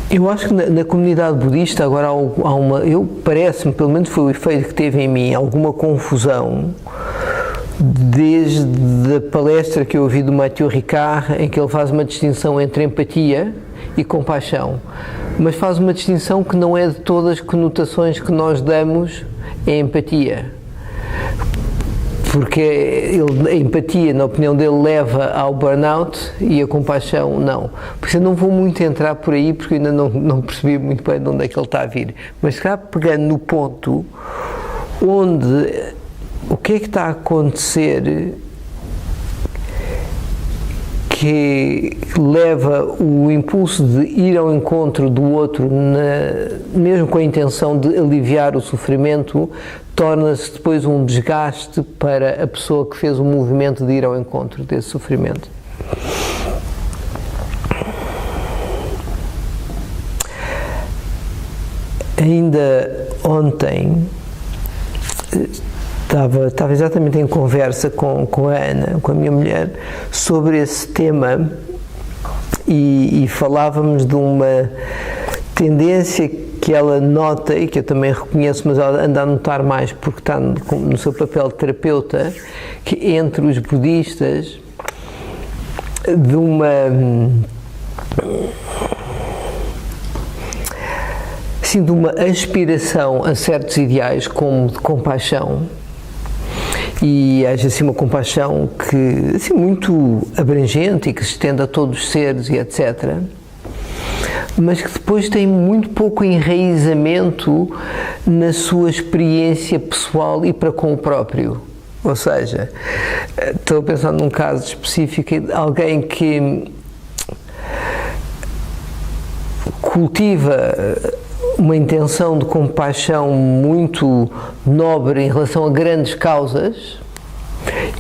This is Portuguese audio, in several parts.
Eu acho que na comunidade budista agora há uma, parece-me, pelo menos foi o efeito que teve em mim, alguma confusão desde a palestra que eu ouvi do Matthieu Ricard, em que ele faz uma distinção entre empatia e compaixão, mas faz uma distinção que não é de todas as conotações que nós damos à empatia. Porque a empatia, na opinião dele, leva ao burnout e a compaixão não. Por isso eu não vou muito entrar por aí, porque eu ainda não percebi muito bem de onde é que ele está a vir. Mas se calhar pegando no ponto onde o que é que está a acontecer que leva o impulso de ir ao encontro do outro, mesmo com a intenção de aliviar o sofrimento, torna-se depois um desgaste para a pessoa que fez o movimento de ir ao encontro desse sofrimento. Ainda ontem estava exatamente em conversa com a Ana, com a minha mulher, sobre esse tema e falávamos de uma tendência que ela nota e que eu também reconheço, mas ela anda a notar mais porque está no seu papel de terapeuta, que entre os budistas de uma aspiração a certos ideais como de compaixão, e haja assim uma compaixão que assim muito abrangente e que se estende a todos os seres e etc., mas que depois tem muito pouco enraizamento na sua experiência pessoal e para com o próprio. Ou seja, estou a pensar num caso específico de alguém que cultiva uma intenção de compaixão muito nobre em relação a grandes causas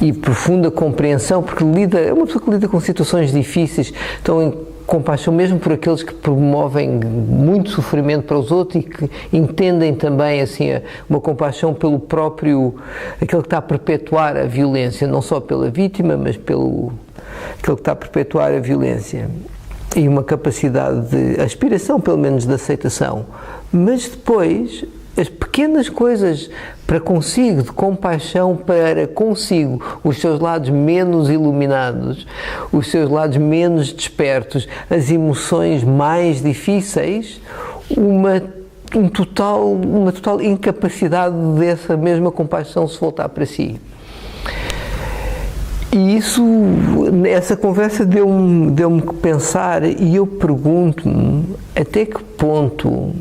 e profunda compreensão, porque é uma pessoa que lida com situações difíceis, então em compaixão mesmo por aqueles que promovem muito sofrimento para os outros e que entendem também assim uma compaixão pelo próprio, aquele que está a perpetuar a violência, não só pela vítima, mas pelo aquele que está a perpetuar a violência. E uma capacidade de aspiração, pelo menos de aceitação. Mas depois, as pequenas coisas para consigo, de compaixão para consigo, os seus lados menos iluminados, os seus lados menos despertos, as emoções mais difíceis, uma total incapacidade dessa mesma compaixão se voltar para si. E essa conversa deu-me que pensar, e eu pergunto-me até que ponto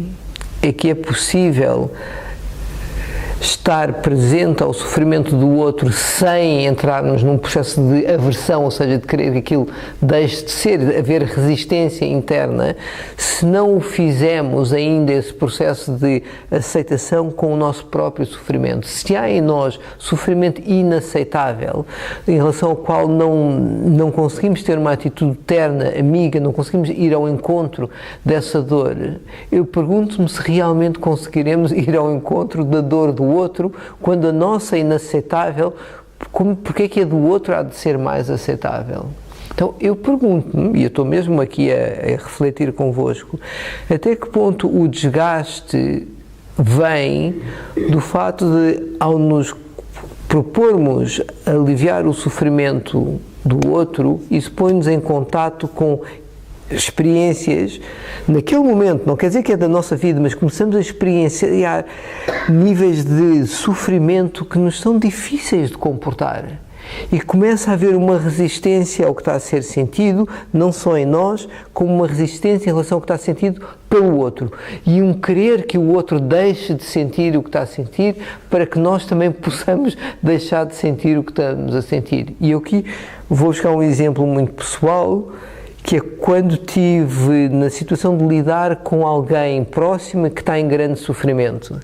é que é possível estar presente ao sofrimento do outro sem entrarmos num processo de aversão, ou seja, de querer que aquilo deixe de ser, de haver resistência interna, se não o fizemos ainda esse processo de aceitação com o nosso próprio sofrimento. Se há em nós sofrimento inaceitável, em relação ao qual não conseguimos ter uma atitude terna, amiga, não conseguimos ir ao encontro dessa dor, eu pergunto-me se realmente conseguiremos ir ao encontro da dor do outro, quando a nossa é inaceitável, porque é que a do outro há de ser mais aceitável? Então eu pergunto-me, e eu estou mesmo aqui a refletir convosco, até que ponto o desgaste vem do fato de, ao nos propormos aliviar o sofrimento do outro, isso põe-nos em contato com experiências, naquele momento, não quer dizer que é da nossa vida, mas começamos a experienciar níveis de sofrimento que nos são difíceis de comportar. E começa a haver uma resistência ao que está a ser sentido, não só em nós, como uma resistência em relação ao que está sentido pelo outro. E um querer que o outro deixe de sentir o que está a sentir, para que nós também possamos deixar de sentir o que estamos a sentir. E eu aqui vou buscar um exemplo muito pessoal, que é quando estive na situação de lidar com alguém próximo que está em grande sofrimento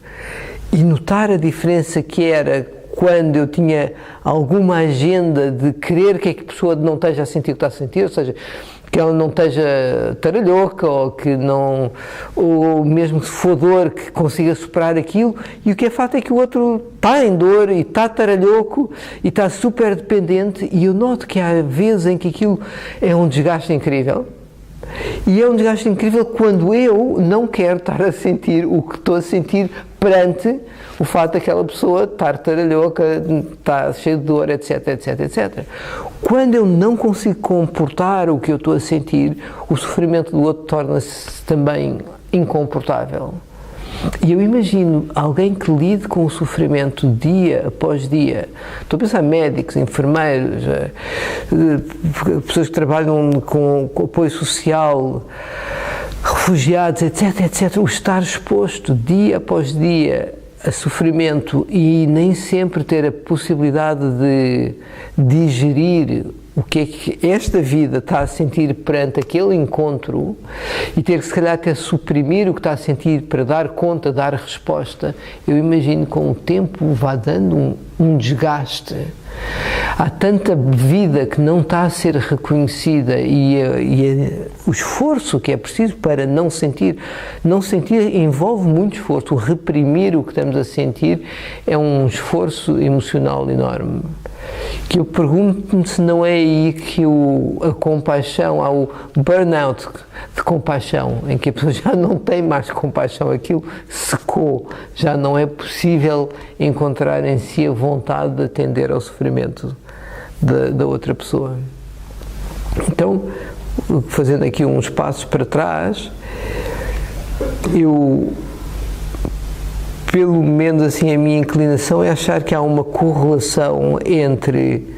e notar a diferença que era quando eu tinha alguma agenda de querer que a pessoa não esteja a sentir o que está a sentir, ou seja, que ela não esteja taralhoca ou mesmo se for dor, que consiga superar aquilo, e o que é fato é que o outro está em dor e está taralhoco e está super dependente, e eu noto que há vezes em que aquilo é um desgaste incrível E é um desgaste incrível quando eu não quero estar a sentir o que estou a sentir perante o fato daquela pessoa estar taralhoca, estar cheia de dor, etc, etc, etc. Quando eu não consigo comportar o que eu estou a sentir, o sofrimento do outro torna-se também incomportável. E eu imagino alguém que lide com o sofrimento dia após dia. Estou a pensar em médicos, enfermeiros, pessoas que trabalham com apoio social, refugiados, etc, etc. O estar exposto dia após dia a sofrimento e nem sempre ter a possibilidade de digerir o que é que esta vida está a sentir perante aquele encontro e ter que se calhar até suprimir o que está a sentir para dar conta, dar resposta, eu imagino que com o tempo vá dando um desgaste. Há tanta vida que não está a ser reconhecida e o esforço que é preciso para não sentir envolve muito esforço. O reprimir o que estamos a sentir é um esforço emocional enorme. Que eu pergunto-me se não é aí que a compaixão, há o burnout de compaixão, em que a pessoa já não tem mais compaixão, aquilo secou, já não é possível encontrar em si a vontade de atender ao sofrimento da outra pessoa. Então, fazendo aqui uns passos para trás, pelo menos assim a minha inclinação é achar que há uma correlação entre,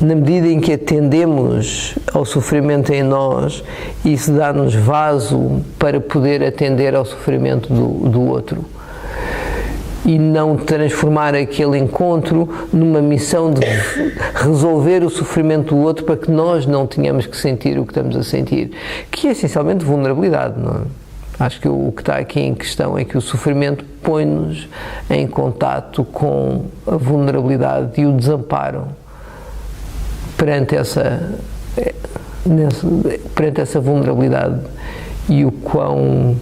na medida em que atendemos ao sofrimento em nós, isso dá-nos vaso para poder atender ao sofrimento do outro. E não transformar aquele encontro numa missão de resolver o sofrimento do outro para que nós não tenhamos que sentir o que estamos a sentir, que é essencialmente vulnerabilidade, não é? Acho que o que está aqui em questão é que o sofrimento põe-nos em contato com a vulnerabilidade e o desamparo perante essa vulnerabilidade e o quão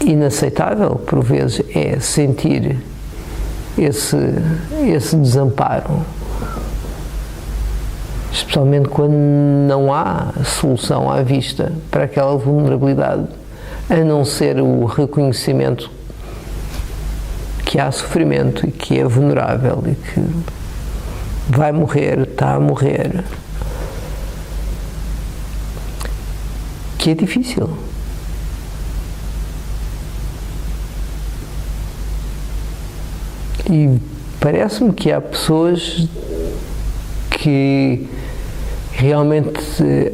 inaceitável, por vezes, é sentir esse desamparo. Especialmente quando não há solução à vista para aquela vulnerabilidade, a não ser o reconhecimento que há sofrimento e que é vulnerável e que vai morrer, está a morrer. Que é difícil. E parece-me que há pessoas que realmente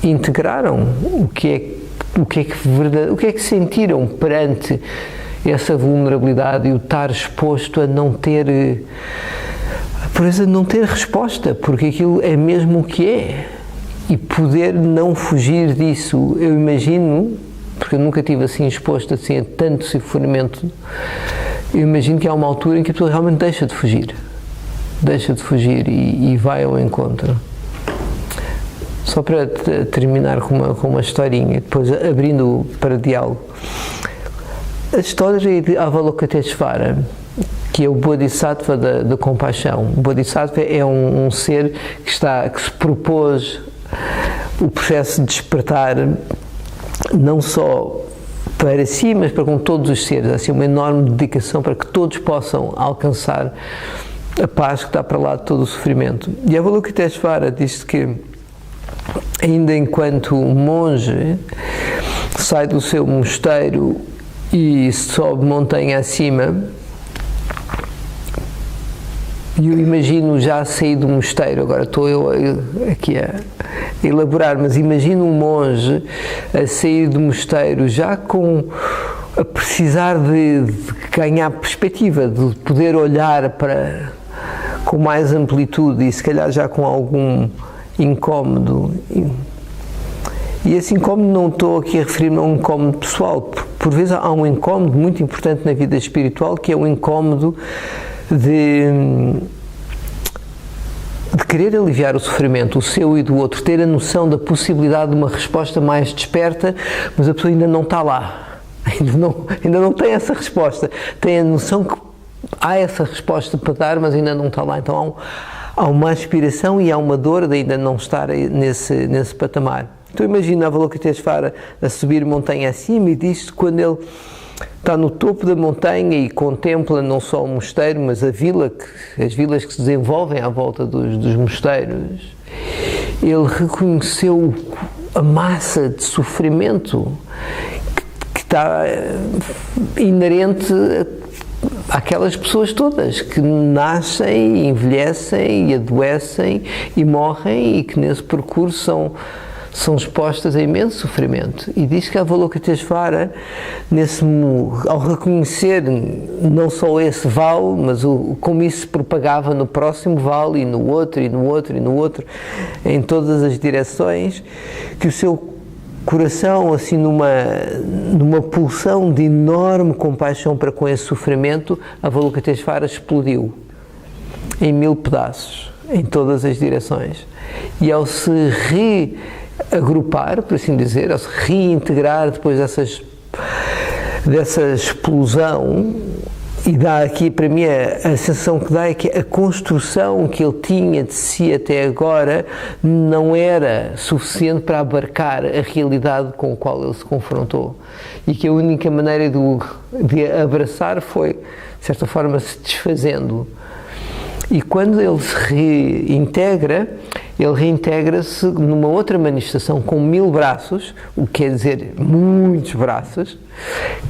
integraram o que é que sentiram perante essa vulnerabilidade e o estar exposto a não ter, por exemplo, não ter resposta, porque aquilo é mesmo o que é, e poder não fugir disso. Eu imagino, porque eu nunca estive assim exposto assim, a tanto sofrimento, eu imagino que há uma altura em que a pessoa realmente deixa de fugir e vai ao encontro. Só para terminar com uma historinha, depois abrindo para diálogo. A história de Avalokiteshvara, que é o Bodhisattva da compaixão. O Bodhisattva é um ser que se propôs o processo de despertar não só para si, mas para com todos os seres, assim, uma enorme dedicação para que todos possam alcançar a paz que está para lá de todo o sofrimento. E Avalokiteshvara diz que, ainda enquanto monge, sai do seu mosteiro e sobe montanha acima, e eu imagino já a sair do mosteiro, agora estou eu aqui a elaborar, mas imagino um monge a sair do mosteiro já a precisar de ganhar perspectiva, de poder olhar com mais amplitude e se calhar já com algum incómodo. E esse incómodo não estou aqui a referir-me a um incómodo pessoal, por vezes há um incómodo muito importante na vida espiritual, que é o incómodo de querer aliviar o sofrimento, o seu e do outro, ter a noção da possibilidade de uma resposta mais desperta, mas a pessoa ainda não está lá, ainda não tem essa resposta, tem a noção que há essa resposta para dar, mas ainda não está lá. Então há há uma aspiração e há uma dor de ainda não estar nesse patamar. Então imagina Avalokiteshvara a subir montanha acima, e diz-se quando ele está no topo da montanha e contempla não só o mosteiro, mas as vilas que se desenvolvem à volta dos mosteiros, ele reconheceu a massa de sofrimento que está inerente àquelas pessoas todas que nascem, envelhecem e adoecem e morrem, e que nesse percurso são expostas a imenso sofrimento. E diz que a Avalokiteshvara, ao reconhecer não só esse vale, mas como isso se propagava no próximo vale, e no outro, e no outro, e no outro, em todas as direções, que o seu coração, assim, numa pulsão de enorme compaixão para com esse sofrimento, a Avalokiteshvara explodiu em 1000 pedaços, em todas as direções. E ao se reagrupar, por assim dizer, ao se reintegrar depois dessa explosão, e dá aqui, para mim, a sensação que dá é que a construção que ele tinha de si até agora não era suficiente para abarcar a realidade com a qual ele se confrontou, e que a única maneira de abraçar foi, de certa forma, se desfazendo. E quando ele se ele reintegra-se numa outra manifestação com 1000 braços, o que quer dizer muitos braços,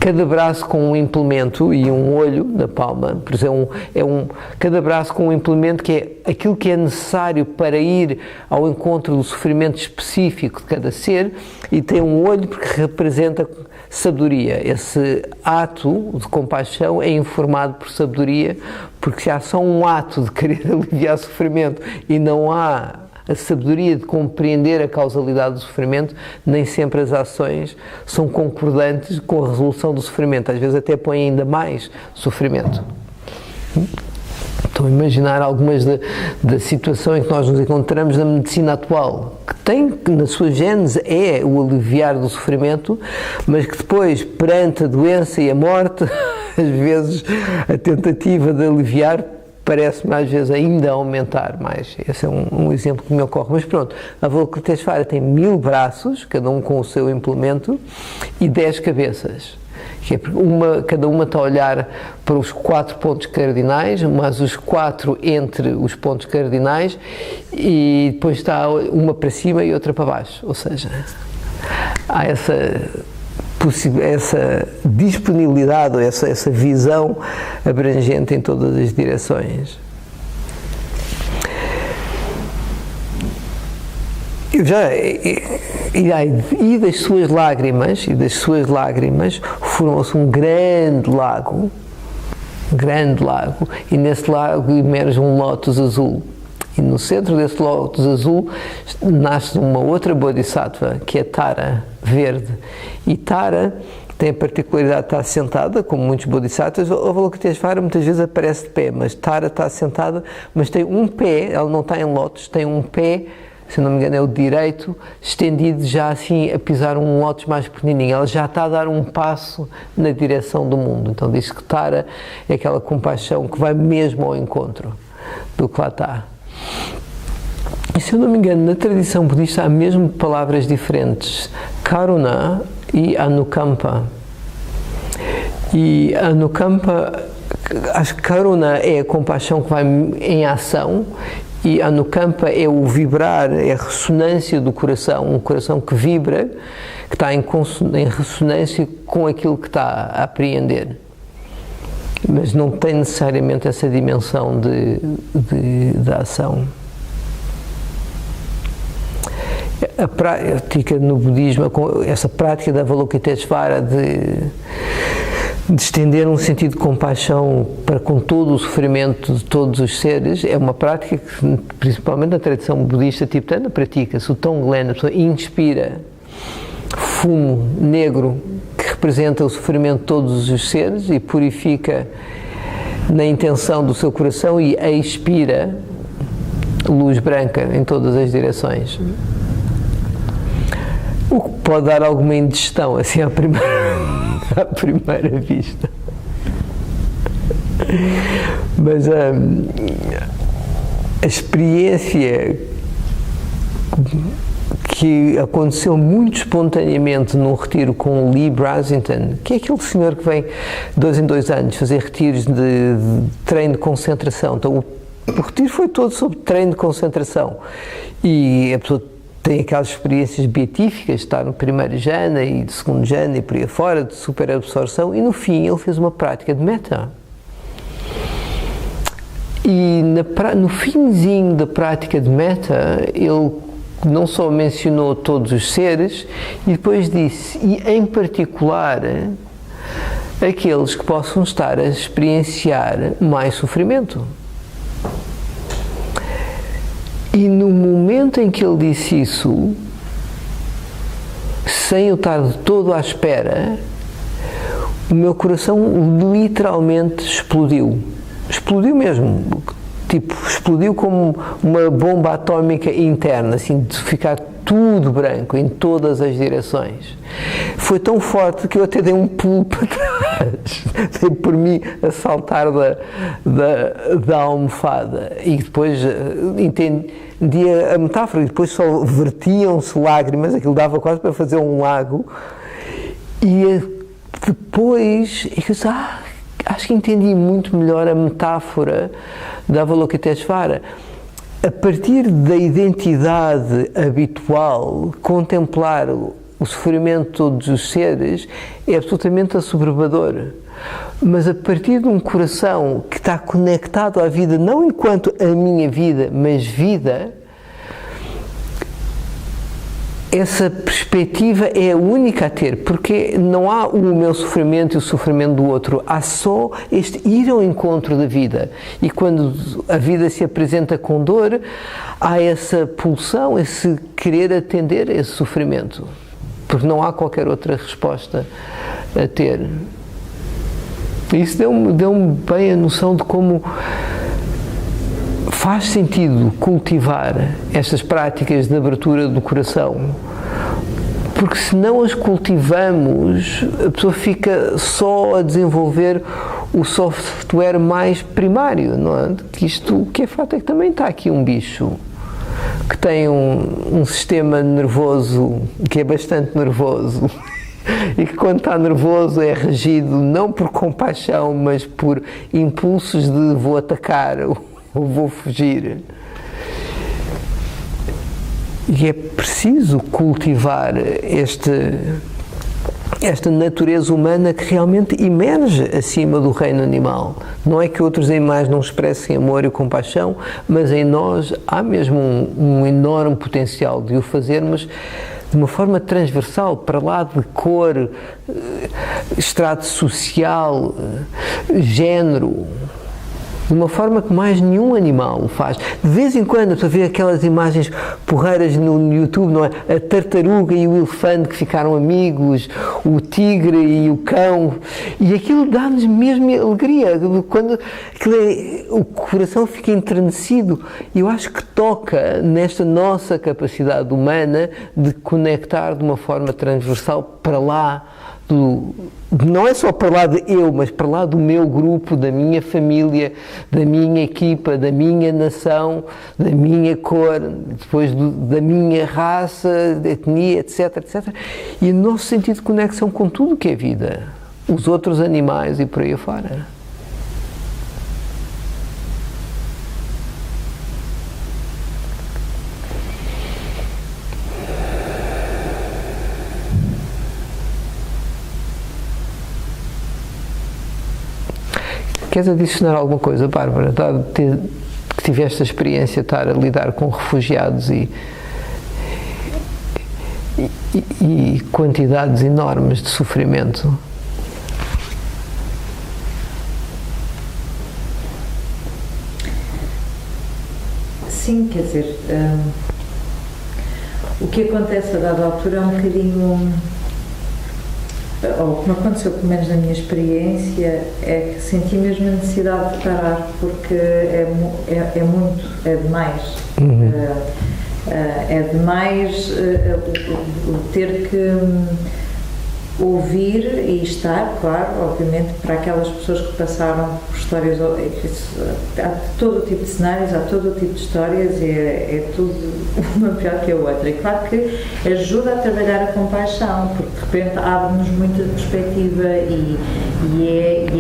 cada braço com um implemento e um olho na palma. Por exemplo, cada braço com um implemento que é aquilo que é necessário para ir ao encontro do sofrimento específico de cada ser, e tem um olho porque representa sabedoria. Esse ato de compaixão é informado por sabedoria, porque se há só um ato de querer aliviar sofrimento e não há a sabedoria de compreender a causalidade do sofrimento, nem sempre as ações são concordantes com a resolução do sofrimento. Às vezes até põem ainda mais sofrimento. Estão a imaginar algumas da situação em que nós nos encontramos na medicina atual, que na sua gênese é o aliviar do sofrimento, mas que depois, perante a doença e a morte, às vezes a tentativa de aliviar parece-me às vezes ainda aumentar mais. Esse é um exemplo que me ocorre. Mas pronto, a Avalokiteshvara tem 1000 braços, cada um com o seu implemento, e 10 cabeças. Cada uma está a olhar para os 4 pontos cardinais, mas os 4 entre os pontos cardinais, e depois está uma para cima e outra para baixo. Ou seja, há essa disponibilidade, ou essa visão abrangente em todas as direções. E das suas lágrimas formou-se um grande lago, e nesse lago emerge um lótus azul. E no centro desse lótus azul nasce uma outra Bodhisattva, que é Tara, verde. E Tara tem a particularidade de estar sentada, como muitos Bodhisattvas. A Avalokiteshvara muitas vezes aparece de pé, mas Tara está sentada, mas tem um pé, ela não está em lótus, tem um pé, se não me engano é o direito, estendido já assim a pisar um lótus mais pequenininho. Ela já está a dar um passo na direção do mundo. Então diz que Tara é aquela compaixão que vai mesmo ao encontro do que lá está. E se eu não me engano, na tradição budista há mesmo palavras diferentes, Karuna e Anukampa. E Anukampa, acho que Karuna é a compaixão que vai em ação, e Anukampa é o vibrar, é a ressonância do coração, um coração que vibra, que está em ressonância com aquilo que está a apreender. Mas não tem necessariamente essa dimensão de ação. A prática no budismo, essa prática da Avalokiteshvara de estender um sentido de compaixão para com todo o sofrimento de todos os seres, é uma prática que, principalmente na tradição budista tibetana, pratica-se. O Tonglen, a pessoa inspira fumo negro que representa o sofrimento de todos os seres e purifica na intenção do seu coração, e expira luz branca em todas as direções. O que pode dar alguma indigestão, assim, à primeira vista. a experiência que aconteceu muito espontaneamente num retiro com Lee Brasington, que é aquele senhor que vem 2 em 2 anos fazer retiros de treino de concentração. Então o retiro foi todo sobre treino de concentração e a pessoa tem aquelas experiências beatíficas de estar no primeiro jhana e de segundo jhana e por aí fora, de super absorção, e no fim ele fez uma prática de metta. E no finzinho da prática de metta, ele não só mencionou todos os seres, e depois disse, e em particular, aqueles que possam estar a experienciar mais sofrimento. E no momento em que ele disse isso, sem eu estar de todo à espera, o meu coração literalmente explodiu. Explodiu mesmo. Tipo, explodiu como uma bomba atómica interna, assim, de ficar tudo branco, em todas as direções. Foi tão forte que eu até dei um pulo para trás, dei por mim a saltar da almofada. E depois entendi a metáfora, e depois só vertiam-se lágrimas, aquilo dava quase para fazer um lago. E depois, eu disse, acho que entendi muito melhor a metáfora da Avalokiteshvara. A partir da identidade habitual, contemplar o sofrimento de todos os seres é absolutamente assoberbador. Mas a partir de um coração que está conectado à vida, não enquanto a minha vida, mas vida, essa perspectiva é a única a ter, porque não há o meu sofrimento e o sofrimento do outro, há só este ir ao encontro da vida. E quando a vida se apresenta com dor, há essa pulsão, esse querer atender a esse sofrimento, porque não há qualquer outra resposta a ter. Isso deu-me bem a noção de como faz sentido cultivar estas práticas de abertura do coração, porque se não as cultivamos, a pessoa fica só a desenvolver o software mais primário, não é? O que é fato é que também está aqui um bicho que tem um sistema nervoso que é bastante nervoso e que quando está nervoso é regido não por compaixão, mas por impulsos de vou atacar ou vou fugir. E é preciso cultivar esta natureza humana que realmente emerge acima do reino animal. Não é que outros animais não expressem amor e compaixão, mas em nós há mesmo um enorme potencial de o fazermos de uma forma transversal, para lá de cor, estrato social, género, de uma forma que mais nenhum animal o faz. De vez em quando, tu vê aquelas imagens porreiras no YouTube, não é? A tartaruga e o elefante que ficaram amigos, o tigre e o cão, e aquilo dá-nos mesmo alegria, quando o coração fica enternecido. E eu acho que toca nesta nossa capacidade humana de conectar de uma forma transversal para lá não é só para lá de eu, mas para lá do meu grupo, da minha família, da minha equipa, da minha nação, da minha cor, depois da minha raça, da etnia, etc, etc. E o nosso sentido de conexão com tudo o que é vida, os outros animais e por aí afora. Queres adicionar alguma coisa, Bárbara? Que tiveste a experiência de estar a lidar com refugiados e quantidades enormes de sofrimento? Sim, quer dizer, o que acontece a dada altura é um bocadinho... ou como aconteceu, pelo menos na minha experiência, é que senti mesmo a necessidade de parar, porque é muito, é demais. Uhum. É demais o ter que ouvir e estar, claro, obviamente, para aquelas pessoas que passaram por histórias, há todo o tipo de cenários, há todo o tipo de histórias e é tudo uma pior que a outra. E claro que ajuda a trabalhar a compaixão, porque de repente abre-nos muita perspectiva e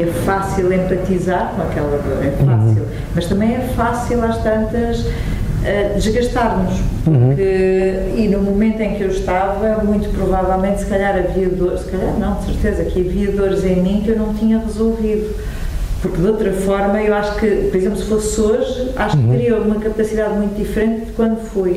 é fácil empatizar com aquela dor, é fácil, mas também é fácil às tantas desgastar-nos, e no momento em que eu estava, muito provavelmente, se calhar havia dores, se calhar não, de certeza, que havia dores em mim que eu não tinha resolvido, porque de outra forma, eu acho que, por exemplo, se fosse hoje, acho que teria uma capacidade muito diferente de quando fui.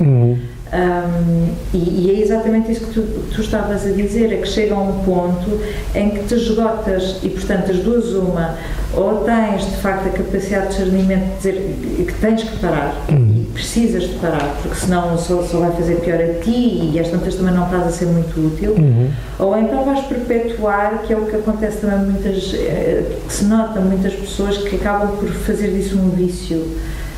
E é exatamente isso que tu estavas a dizer, é que chega a um ponto em que te esgotas e, portanto, as duas uma, ou tens de facto a capacidade de discernimento de dizer que tens que parar e precisas de parar, porque senão só vai fazer pior a ti e às tantas também não estás a ser muito útil, ou então vais perpetuar, que é o que acontece também que se nota muitas pessoas que acabam por fazer disso um vício,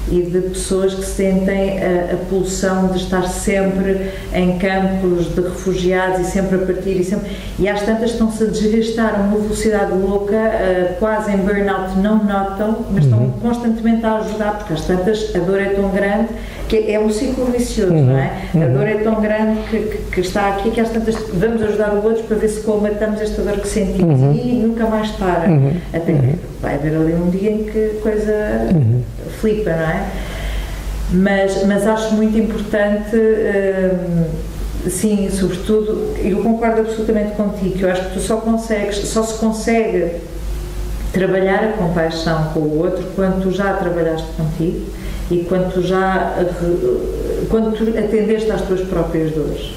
e de pessoas que sentem a pulsão de estar sempre em campos de refugiados e sempre a partir e às tantas estão-se a desgastar a uma velocidade louca, quase em burnout, não notam, mas estão constantemente a ajudar, porque às tantas a dor é tão grande que é um ciclo vicioso, não é? A dor é tão grande que está aqui, que às tantas vamos ajudar o outro para ver se colmatamos esta dor que sentimos e nunca mais para, até que vai haver ali um dia em que a coisa flipa, não é? Mas acho muito importante, sim, sobretudo, eu concordo absolutamente contigo, que eu acho que tu só se consegue trabalhar a compaixão com o outro quando tu já trabalhaste contigo e quando tu atendeste às tuas próprias dores.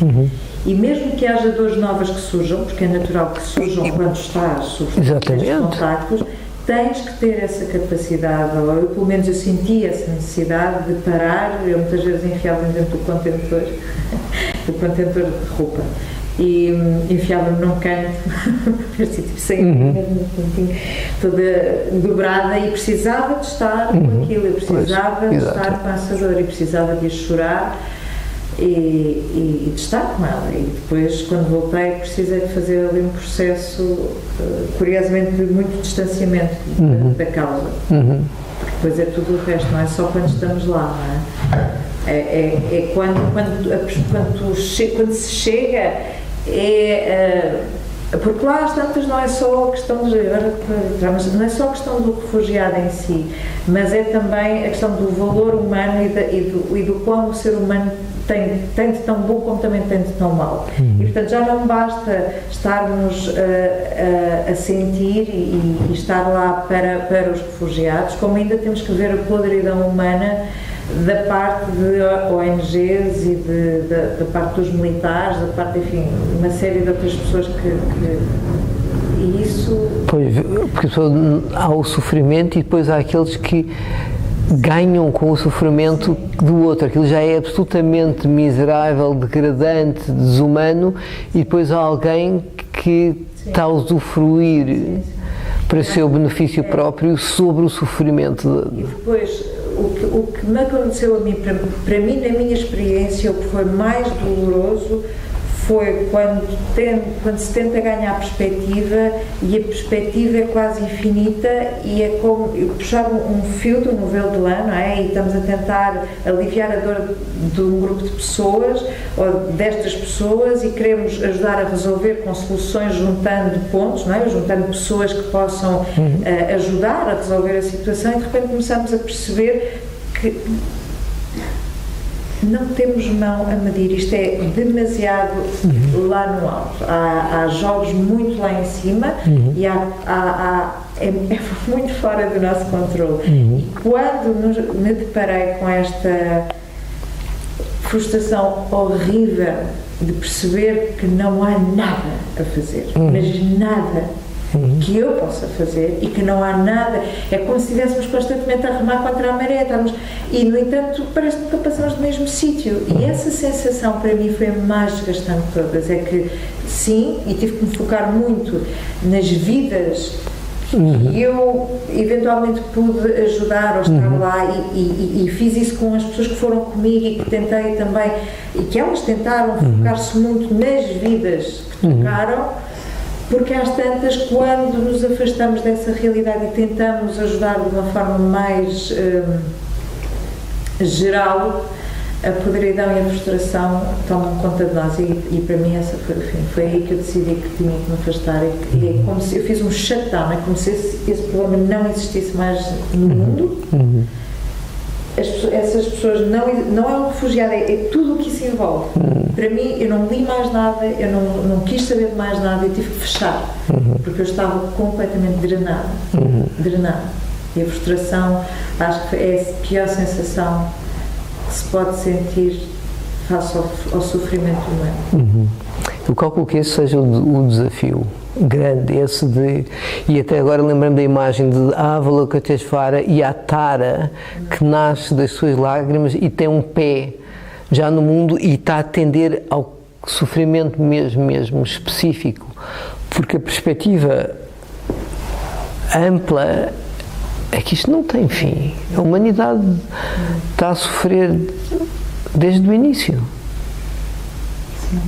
E mesmo que haja dores novas que surjam, porque é natural que surjam quando estás sob estes contactos, tens que ter essa capacidade, ou eu pelo menos eu senti essa necessidade de parar. Eu muitas vezes enfiava-me dentro do contentor de roupa e enfiava-me num canto sem toda dobrada, e precisava de estar com aquilo, eu precisava de estar com essa dor e precisava de chorar e de estar com ela, e depois quando voltei precisei de fazer ali um processo, curiosamente, de muito distanciamento da causa, porque depois é tudo o resto, não é só quando estamos lá, não é? É quando se chega, porque lá às tantas não é só a questão não é só a questão do refugiado em si, mas é também a questão do valor humano e do quão o ser humano tem de tão bom como também tem de tão mau. E portanto já não basta estarmos a sentir e estar lá para os refugiados, como ainda temos que ver a podridão humana da parte de ONGs e da parte dos militares, da parte, enfim, uma série de outras pessoas e isso... Pois, porque há o sofrimento e depois há aqueles que ganham com o sofrimento do outro. Aquilo já é absolutamente miserável, degradante, desumano, e depois há alguém que está a usufruir para seu benefício próprio sobre o sofrimento. E depois, o que me aconteceu a mim, para mim, na minha experiência, o que foi mais doloroso foi quando se tenta ganhar perspectiva, e a perspectiva é quase infinita, e é como puxar um fio do novelo de lã, não é? E estamos a tentar aliviar a dor de um grupo de pessoas, ou destas pessoas, e queremos ajudar a resolver com soluções, juntando pontos, não é? Juntando pessoas que possam ajudar a resolver a situação, e de repente começamos a perceber que não temos mão a medir, isto é demasiado lá no alto, há jogos muito lá em cima e é muito fora do nosso controle. E quando me deparei com esta frustração horrível de perceber que não há nada a fazer, mas nada que eu possa fazer, e que não há nada, é como se estivéssemos constantemente a remar contra a maré, e no entanto parece que nunca passamos do mesmo sítio, e essa sensação para mim foi a mais desgastante de todas, é que sim, e tive que me focar muito nas vidas que eu eventualmente pude ajudar ou estar lá, e fiz isso com as pessoas que foram comigo e que tentei também, e que elas tentaram focar-se muito nas vidas que tocaram. Porque às tantas, quando nos afastamos dessa realidade e tentamos ajudar de uma forma mais geral, a podridão e a frustração tomam conta de nós e para mim essa foi o fim. Foi aí que eu decidi que tinha que me afastar e é como se eu fiz um shutdown, é como se esse problema não existisse mais no mundo. Essas pessoas não é um refugiado, é tudo o que isso envolve. Para mim, eu não li mais nada, eu não quis saber de mais nada, eu tive que fechar, porque eu estava completamente drenada. E a frustração, acho que é a pior sensação que se pode sentir face ao sofrimento humano. Eu calculo que esse seja o desafio grande, esse de, e até agora lembrando da imagem de Avalokiteshvara e a Tara, que nasce das suas lágrimas e tem um pé já no mundo e está a atender ao sofrimento mesmo específico, porque a perspectiva ampla é que isto não tem fim. A humanidade está a sofrer desde o início. Sim.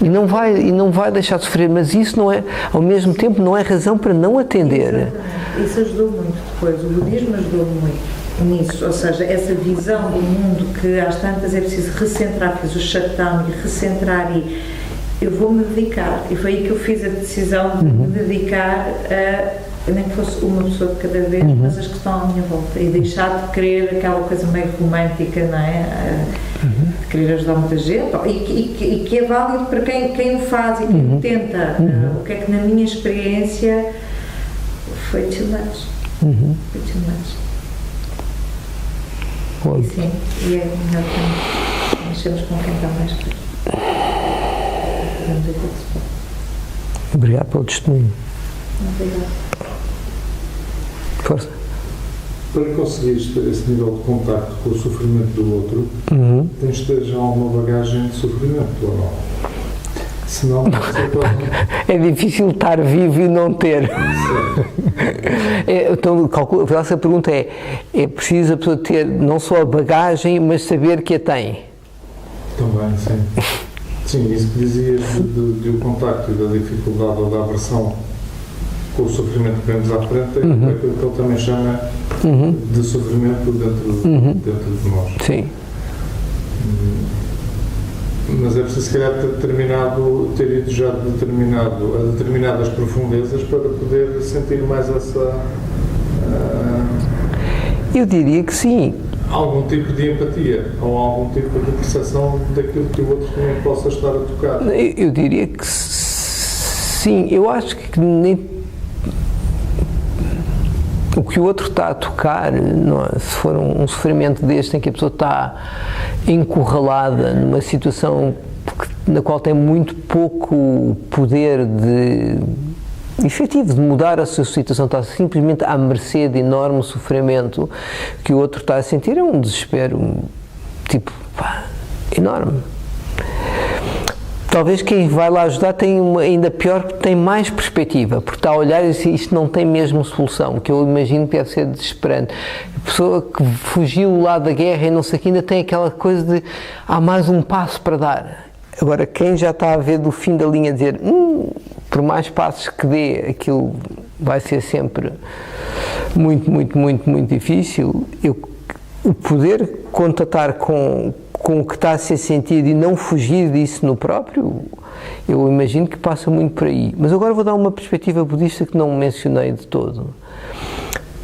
E não vai deixar de sofrer, mas isso não é, ao mesmo tempo, não é razão para não atender. Exatamente. Isso ajudou muito depois, o budismo ajudou muito nisso, ou seja, essa visão do mundo que às tantas é preciso recentrar, fiz o shutdown e recentrar e eu vou me dedicar, e foi aí que eu fiz a decisão de me dedicar a nem que fosse uma pessoa de cada vez, mas as que estão à minha volta e deixar de querer aquela coisa meio romântica, não é? De querer ajudar muita gente e que é válido para quem o faz e quem o tenta. O que é que na minha experiência foi too much. Foi too much. E sim, e é melhor que mexemos com quem está mais perto. Vamos ver o que se pode. Obrigado pelo testemunho. Obrigada. Força. Para conseguires esse nível de contacto com o sofrimento do outro, tens de ter já alguma bagagem de sofrimento, ou não? Senão, é difícil estar vivo e não ter. Então, a essa pergunta é preciso a pessoa ter não só a bagagem, mas saber que a tem. Também, sim. Sim, isso que dizias do contacto e da dificuldade ou da aversão com o sofrimento que vemos à frente, é aquilo que ele também chama de sofrimento dentro de nós. Sim. Mas é preciso, se calhar, ter ido já a determinadas profundezas para poder sentir mais essa... Eu diria que sim. Algum tipo de empatia ou algum tipo de percepção daquilo que o outro também possa estar a tocar. Eu diria que sim. Eu acho que nem o que o outro está a tocar, não é? Se for um sofrimento deste em que a pessoa está encurralada numa situação na qual tem muito pouco poder efetivo de mudar a sua situação, está simplesmente à mercê de enorme sofrimento que o outro está a sentir, é um desespero enorme. Talvez quem vai lá ajudar tem ainda pior, tem mais perspectiva, porque está a olhar e diz, isto não tem mesmo solução, que eu imagino que deve ser desesperante. A pessoa que fugiu lá da guerra e não sei o que, ainda tem aquela coisa de há mais um passo para dar. Agora, quem já está a ver do fim da linha dizer, por mais passos que dê, aquilo vai ser sempre muito difícil, o poder contatar com o que está a ser sentido e não fugir disso no próprio, eu imagino que passa muito por aí. Mas agora vou dar uma perspectiva budista que não mencionei de todo.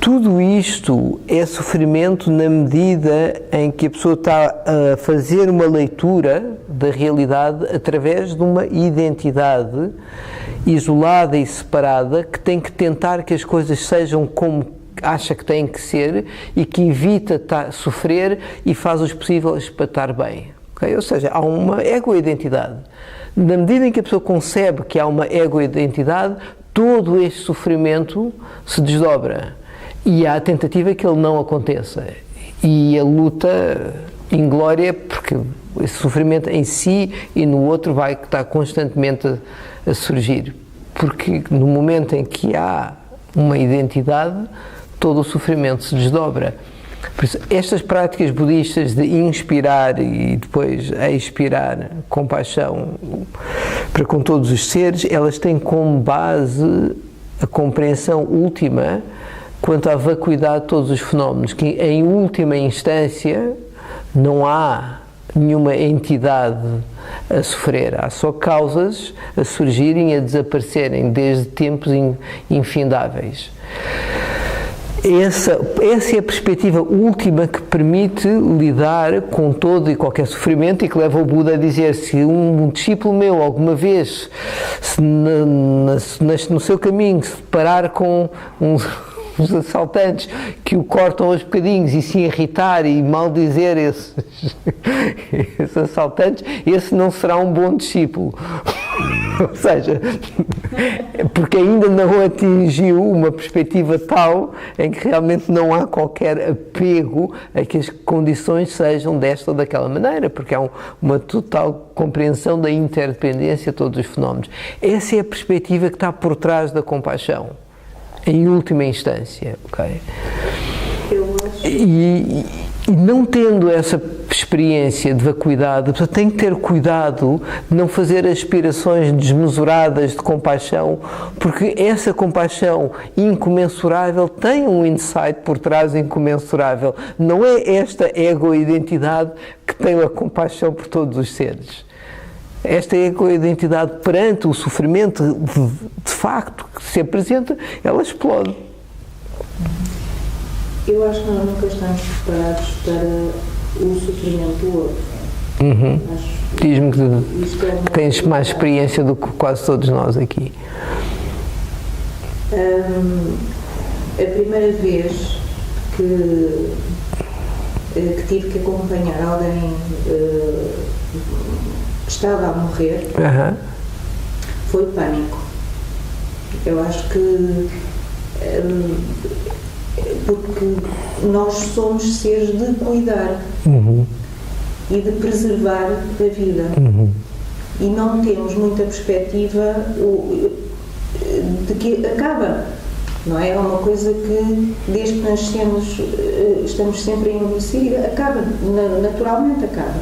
Tudo isto é sofrimento na medida em que a pessoa está a fazer uma leitura da realidade através de uma identidade isolada e separada que tem que tentar que as coisas sejam como acha que têm que ser e que evita sofrer e faz os possíveis para estar bem. Okay? Ou seja, há uma ego-identidade. Na medida em que a pessoa concebe que há uma ego-identidade, todo este sofrimento se desdobra e há a tentativa que ele não aconteça. E a luta inglória, porque esse sofrimento em si e no outro vai estar constantemente a surgir. Porque no momento em que há uma identidade, todo o sofrimento se desdobra. Por isso, estas práticas budistas de inspirar e depois expirar compaixão para com todos os seres, elas têm como base a compreensão última quanto à vacuidade de todos os fenómenos, que em última instância não há nenhuma entidade a sofrer, há só causas a surgirem e a desaparecerem desde tempos infindáveis. Essa é a perspectiva última que permite lidar com todo e qualquer sofrimento e que leva o Buda a dizer: se um discípulo meu alguma vez no seu caminho se deparar com os assaltantes que o cortam aos bocadinhos e se irritar e maldizer esses assaltantes, esse não será um bom discípulo. Ou seja, porque ainda não atingiu uma perspectiva tal em que realmente não há qualquer apego a que as condições sejam desta ou daquela maneira, porque há uma total compreensão da interdependência de todos os fenómenos. Essa é a perspectiva que está por trás da compaixão, em última instância, ok? E não tendo essa experiência de vacuidade, a pessoa tem que ter cuidado de não fazer aspirações desmesuradas de compaixão, porque essa compaixão incomensurável tem um insight por trás incomensurável. Não é esta ego-identidade que tem a compaixão por todos os seres. Esta ego-identidade perante o sofrimento de facto que se apresenta, ela explode. Eu acho que nós nunca estamos preparados para o sofrimento do outro. Diz-me que tens mais experiência do que quase todos nós aqui. A primeira vez que tive que acompanhar alguém que estava a morrer, foi o pânico. Eu acho que porque nós somos seres de cuidar e de preservar a vida, e não temos muita perspectiva de que acaba, não é? É uma coisa que desde que nascemos estamos sempre a envelhecer e acaba, naturalmente acaba.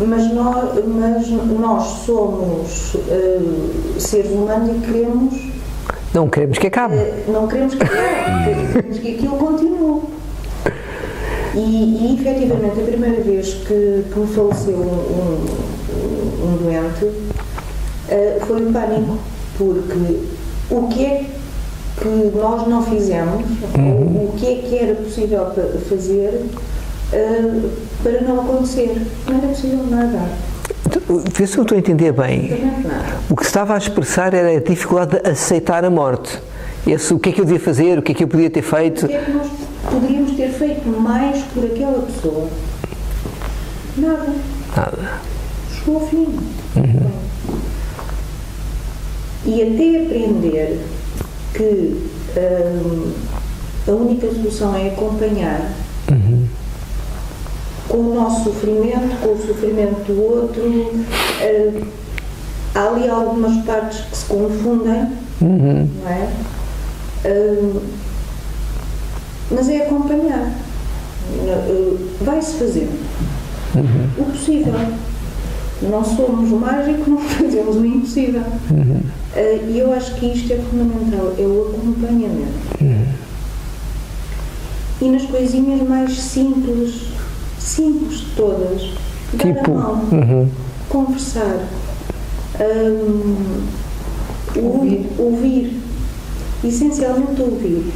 Mas nós somos seres humanos e queremos. Não queremos que acabe. Não queremos que acabe, queremos que aquilo continue. E efetivamente, a primeira vez que me faleceu um doente, foi um pânico, porque o que é que nós não fizemos, o que é que era possível fazer para não acontecer? Não era possível nada. Vê se eu estou a entender bem. O que se estava a expressar era a dificuldade de aceitar a morte. O que é que eu devia fazer, o que é que eu podia ter feito. O que é que nós poderíamos ter feito mais por aquela pessoa? Nada. Chegou ao fim. E até aprender que a única solução é acompanhar com o nosso sofrimento, com o sofrimento do outro. Há ali algumas partes que se confundem, não é? Mas é acompanhar. Vai-se fazendo o possível. Não somos mágicos, não fazemos o impossível. E eu acho que isto é fundamental, é o acompanhamento. E nas coisinhas mais simples de todas, dar a mão, conversar, ouvir, essencialmente ouvir.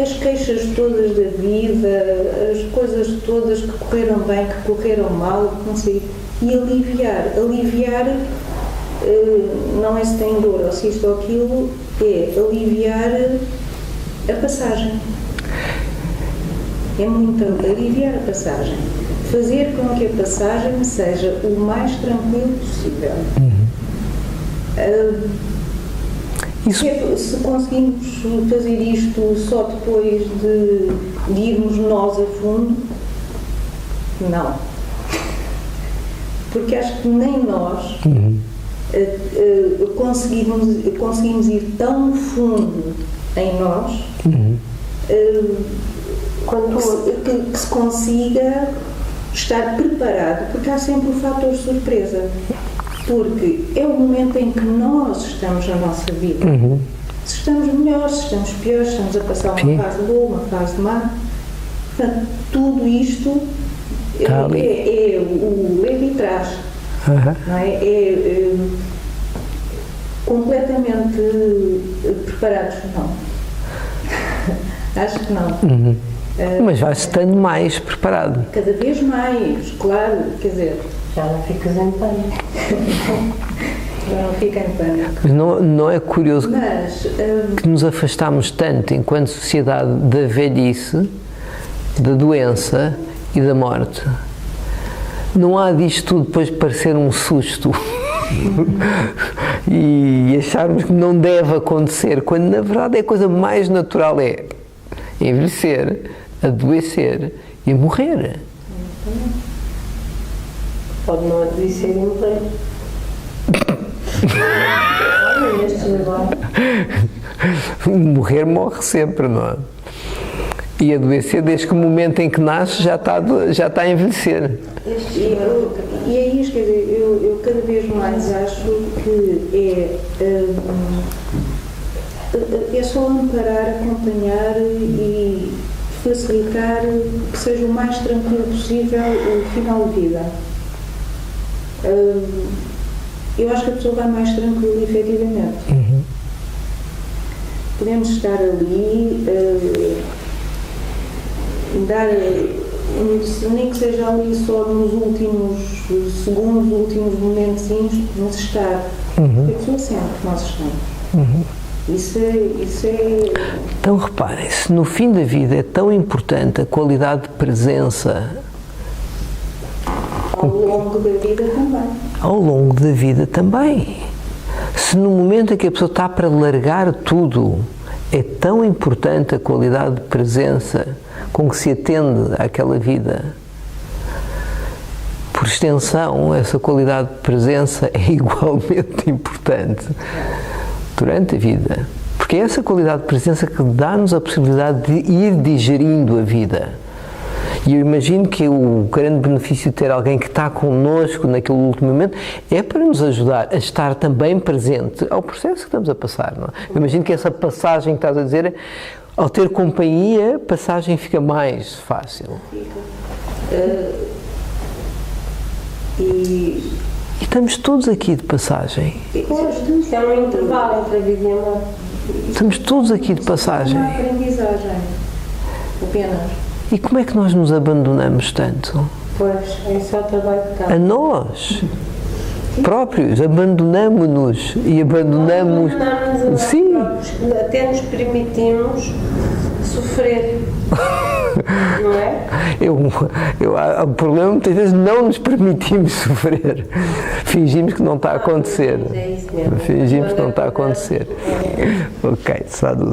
As queixas todas da vida, as coisas todas que correram bem, que correram mal, não sei, e aliviar, não é se tem dor ou se isto ou aquilo, é aliviar a passagem. É muito aliviar a passagem. Fazer com que a passagem seja o mais tranquilo possível. Se conseguimos fazer isto só depois de irmos nós a fundo, não. Porque acho que nem nós conseguimos ir tão fundo em nós que se consiga estar preparado, porque há sempre o fator surpresa. Porque é o momento em que nós estamos na nossa vida. Se estamos melhores, se estamos piores, se estamos a passar uma fase boa, uma fase má. Portanto, tudo isto é o leve e trás. Não é? Completamente preparados, não. Acho que não. Mas vai-se estando mais preparado. Cada vez mais, claro, quer dizer... Já não ficas em pânico. Não fica em pânico. Mas não é curioso que nos afastamos tanto, enquanto sociedade, da velhice, da doença e da morte? Não há disto tudo depois de parecer um susto e acharmos que não deve acontecer, quando na verdade a coisa mais natural é envelhecer, adoecer e morrer. Pode não adoecer e morrer. Olha, estes agora. Morrer morre sempre, não é? E adoecer desde que o momento em que nasce já está a envelhecer. E é isto, quer dizer, eu cada vez mais acho que é só amparar, acompanhar e facilitar que seja o mais tranquilo possível o final de vida. Eu acho que a pessoa vai mais tranquila, efetivamente. Podemos estar ali, nem que seja ali só nos últimos segundos, últimos momentinhos, mas estar. Porque a pessoa sente que nós estamos. Isso é... Então reparem-se, no fim da vida é tão importante a qualidade de presença. Ao longo da vida também. Ao longo da vida também. Se no momento em que a pessoa está para largar tudo, é tão importante a qualidade de presença com que se atende àquela vida. Por extensão, essa qualidade de presença é igualmente importante durante a vida. Porque é essa qualidade de presença que dá-nos a possibilidade de ir digerindo a vida. E eu imagino que o grande benefício de ter alguém que está connosco naquele último momento é para nos ajudar a estar também presente ao processo que estamos a passar. Não é? Eu imagino que essa passagem que estás a dizer, ao ter companhia, a passagem fica mais fácil. E estamos todos aqui de passagem. É um intervalo entre a vida e a morte. Estamos todos aqui de passagem. uma aprendizagem, apenas. E como é que nós nos abandonamos tanto? Pois, é só trabalho de casa. A nós próprios, abandonamos-nos e abandonamos. Sim. Até nos permitimos sofrer. Não é? O problema muitas vezes não nos permitimos sofrer. Fingimos que não está a acontecer. É isso mesmo. Fingimos que não está a acontecer. Ok, sadhu.